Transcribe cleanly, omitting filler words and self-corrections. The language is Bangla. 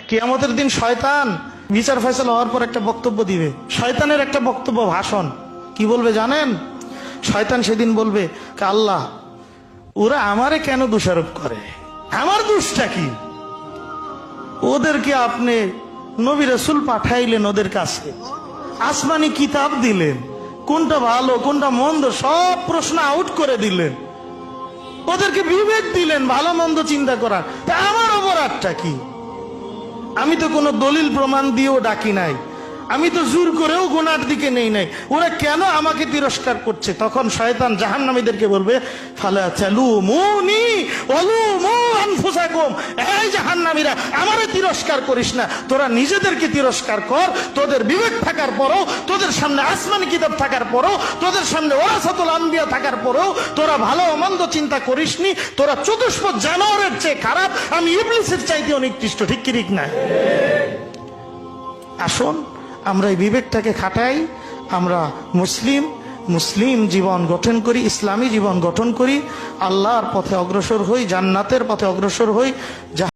কিয়ামতের দিন শয়তান বিচার ফয়সালা হওয়ার পর একটা বক্তব্য দিবে। শয়তানের একটা বক্তব্য, ভাষণ। কি বলবে জানেন? শয়তান সেদিন বলবে, আল্লাহ, ওরা আমারে কেন দোষারোপ করে? আমার দোষটা কি? ওদেরকে আপনি নবী রাসূল পাঠাইলেন, ওদের কাছে আসমানি কিতাব দিলেন, কোনটা ভালো কোনটা মন্দ সব প্রশ্ন আউট করে দিলেন, ওদেরকে বিবেক দিলেন ভালো মন্দ চিন্তা করার। তা আমার অপরাধটা কি? আমি তো কোনো দলিল প্রমাণ দিয়েও ডাকি নাই, আমি তো জোর করেও গুনার দিকে নেই নাই, ওরা কেন আমাকে তিরস্কার করছে? তখন শয়তান জাহান্নামীদেরকে বলবে, ফালা তালুমুনি ওয়ালুমু আনফুসাকুম, এই জাহান্নামীরা, আমারে তিরস্কার করিস না, তোরা নিজেদেরকে তিরস্কার কর। তোদের বিবেক থাকার পরও, তোদের সামনে আসমানি কিতাব থাকার পরও, তোদের সামনে ওয়ারাসাতুল আম্বিয়া থাকার পরও তোরা ভালো মন্দ চিন্তা করিসনি। তোরা চতুষ্পদ জানোয়ারের চেয়ে খারাপ, আমি ইবলিসের চাইতে অনিকৃষ্ট। ঠিক কি ঠিক না? আসুন আমরা এই বিবেকটাকে খাটাই, আমরা মুসলিম জীবন গঠন করি, ইসলামী জীবন গঠন করি, আল্লাহর পথে অগ্রসর হই, জান্নাতের পথে অগ্রসর হই।